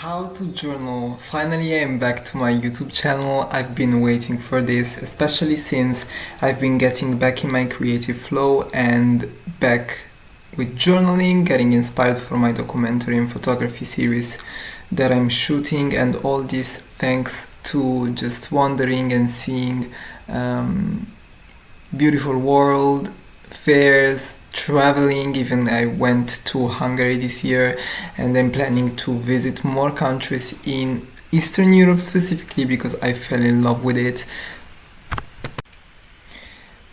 How to journal. Finally, I'm back to my YouTube channel. I've been waiting for this, especially since I've been getting back in my creative flow and back with journaling, getting inspired for my documentary and photography series that I'm shooting, and all this thanks to just wandering and seeing beautiful world, fairs, traveling. Even I went to Hungary this year, and I'm planning to visit more countries in Eastern Europe specifically because I fell in love with it.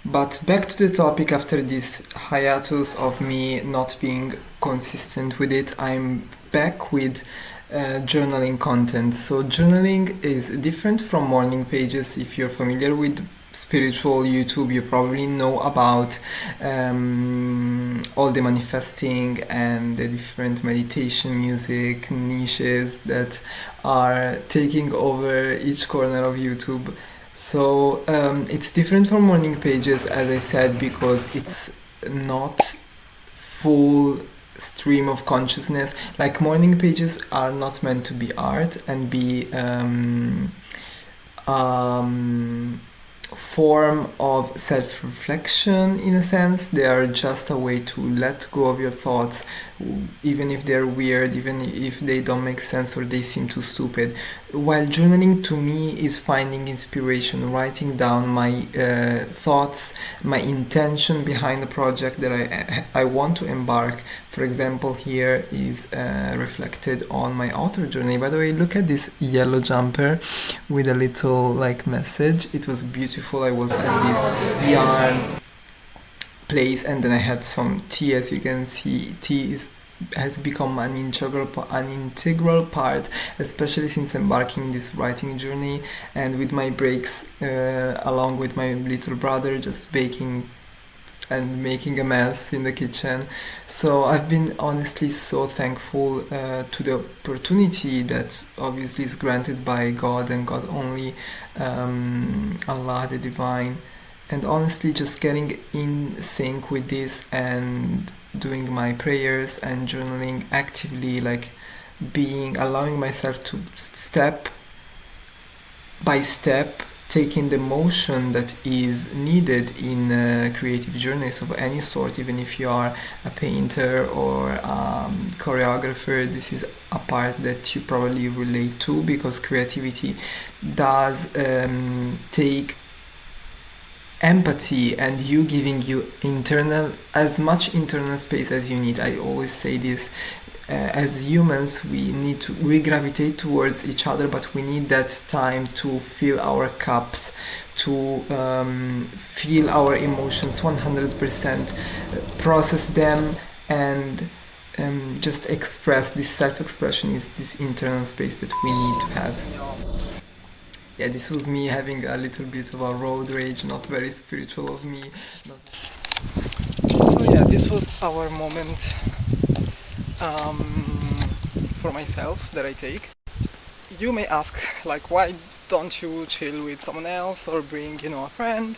But back to the topic, after this hiatus of me not being consistent with it, I'm back with journaling content. So journaling is different from morning pages. If you're familiar with spiritual YouTube, you probably know about all the manifesting and the different meditation music niches that are taking over each corner of YouTube. So it's different from morning pages, as I said, because it's not full stream of consciousness. Like, morning pages are not meant to be art and be form of self-reflection. In a sense, they are just a way to let go of your thoughts, even if they're weird, even if they don't make sense or they seem too stupid. While journaling, to me, is finding inspiration, writing down my thoughts, my intention behind the project that I want to embark. For example, here is reflected on my author journey. By the way, look at this yellow jumper with a little like message. It was beautiful. I was at this yarn place, and then I had some tea. As you can see, has become an integral part, especially since embarking this writing journey, and with my breaks, along with my little brother, just baking and making a mess in the kitchen. So I've been honestly so thankful to the opportunity that obviously is granted by God and God only, Allah the Divine, and honestly just getting in sync with this and doing my prayers and journaling actively, like allowing myself to step by step taking the motion that is needed in creative journeys of any sort. Even if you are a painter or a choreographer, this is a part that you probably relate to, because creativity does take empathy and you giving you as much internal space as you need. I always say this, as humans we gravitate towards each other, but we need that time to fill our cups, to feel our emotions 100%, process them, and just express. This self-expression is this internal space that we need to have. Yeah, this was me having a little bit of a road rage, not very spiritual of me. So yeah, this was our moment for myself that I take. You may ask, like, why don't you chill with someone else or bring, a friend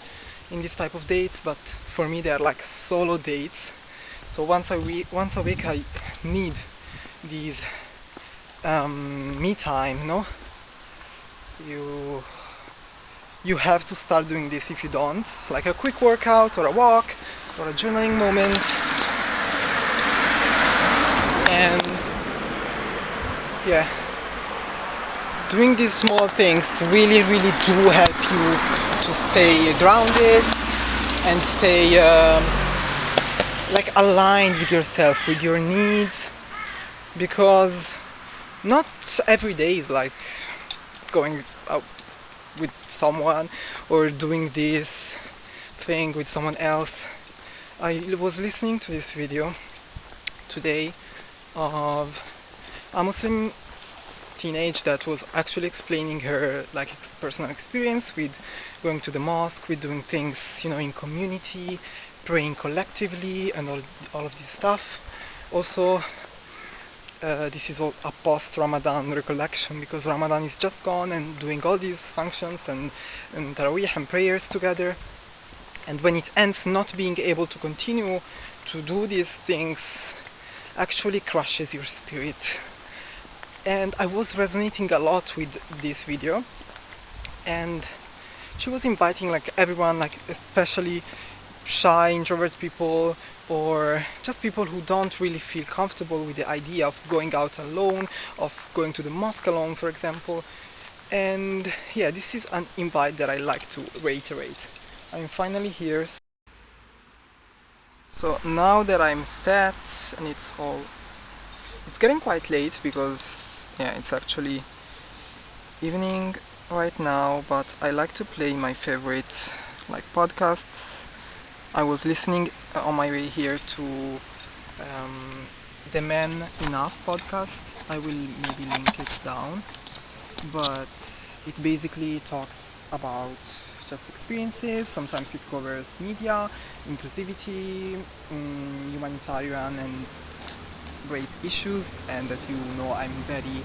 in this type of dates? But for me, they are like solo dates. So once a week, I need these me time, no? You have to start doing this. If you don't, like a quick workout or a walk or a journaling moment, and yeah, doing these small things really do help you to stay grounded and stay like aligned with yourself, with your needs, because not every day is like going out with someone or doing this thing with someone else. I was listening to this video today of a Muslim teenage that was actually explaining her like personal experience with going to the mosque, with doing things, in community, praying collectively, and all of this stuff. Also, this is all a post-Ramadan recollection, because Ramadan is just gone, and doing all these functions and Taraweeh and prayers together. And when it ends, not being able to continue to do these things actually crushes your spirit. And I was resonating a lot with this video, and she was inviting like everyone, like especially shy introvert people, or just people who don't really feel comfortable with the idea of going out alone, of going to the mosque alone, for example. And yeah, this is an invite that I like to reiterate. I'm finally here. So now that I'm set, and it's getting quite late because yeah, it's actually evening right now, but I like to play my favorite like podcasts. I was listening on my way here to the Men Enough podcast. I will maybe link it down, but it basically talks about just experiences. Sometimes it covers media, inclusivity, humanitarian and race issues. And as you know, I'm very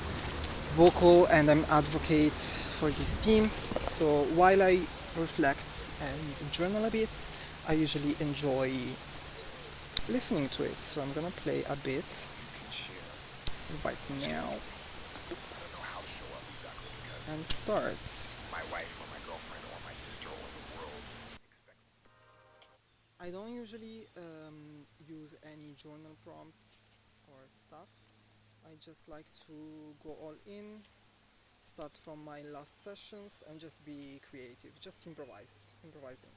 vocal and I'm advocate for these themes. So while I reflect and journal a bit, I usually enjoy listening to it. So I'm gonna play a bit right now and start. My wife or my girlfriend or my sister or the world expects. I don't usually use any journal prompts or stuff. I just like to go all in, start from my last sessions and just be creative, just improvising.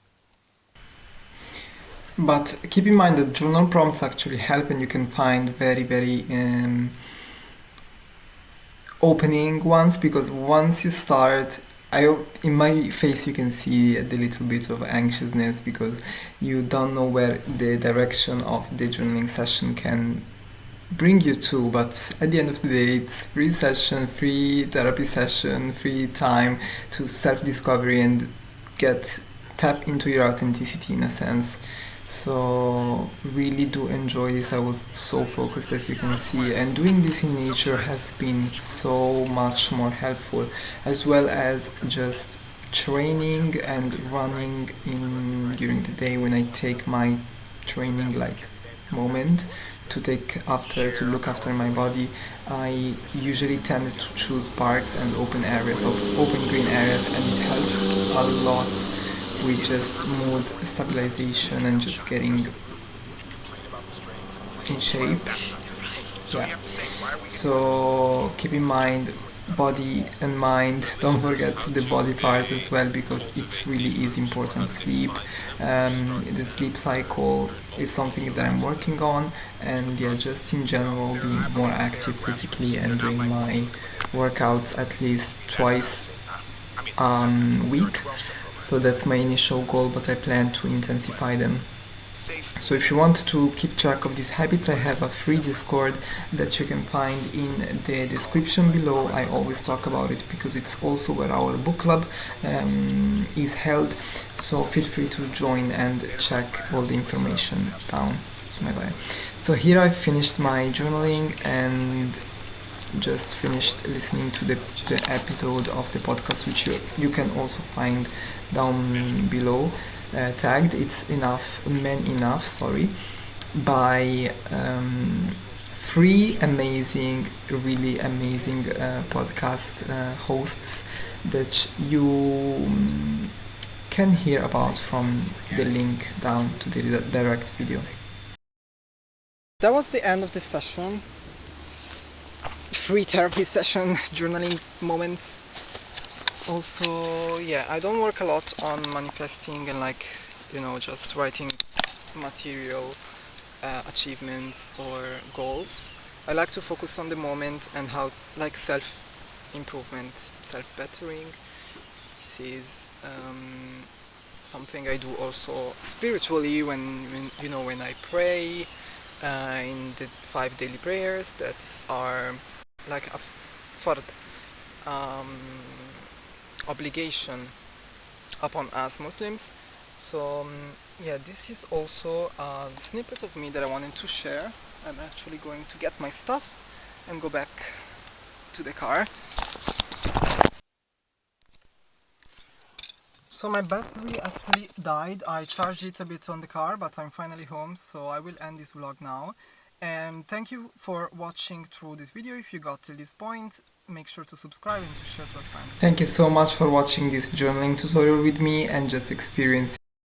But keep in mind that journal prompts actually help, and you can find very opening ones, because once you start, in my face you can see the little bit of anxiousness because you don't know where the direction of the journaling session can bring you to. But at the end of the day, it's free session, free therapy session, free time to self-discovery and get tap into your authenticity in a sense. So really do enjoy this. I was so focused, as you can see, and doing this in nature has been so much more helpful, as well as just training and running in during the day when I take my training like moment to look after my body. I usually tend to choose parks and open areas, open green areas, and it helps a lot with just mood stabilization and just getting in shape. Yeah. So keep in mind body and mind. Don't forget the body part as well, because it really is important. Sleep, the sleep cycle is something that I'm working on, and yeah, just in general being more active physically and doing my workouts at least twice week. So that's my initial goal, but I plan to intensify them. So if you want to keep track of these habits, I have a free Discord that you can find in the description below. I always talk about it because it's also where our book club is held. So feel free to join and check all the information down. So here I finished my journaling and just finished listening to the episode of the podcast, which you can also find down below, tagged. It's Men Enough, sorry, by three amazing, really amazing podcast hosts that you can hear about from the link down to the direct video. That was the end of the session. Free therapy session, journaling moment. Also, yeah, I don't work a lot on manifesting and like, just writing material achievements or goals. I like to focus on the moment and how, like, self improvement, self bettering. This is something I do also spiritually when I pray in the 5 daily prayers that are like a fard obligation upon us Muslims. So yeah, this is also a snippet of me that I wanted to share. I'm actually going to get my stuff and go back to the car. So my battery actually died. I charged it a bit on the car, but I'm finally home, so I will end this vlog now. And thank you for watching through this video. If you got to this point, make sure to subscribe and to share to a friend. Thank you so much for watching this journaling tutorial with me and just experiencing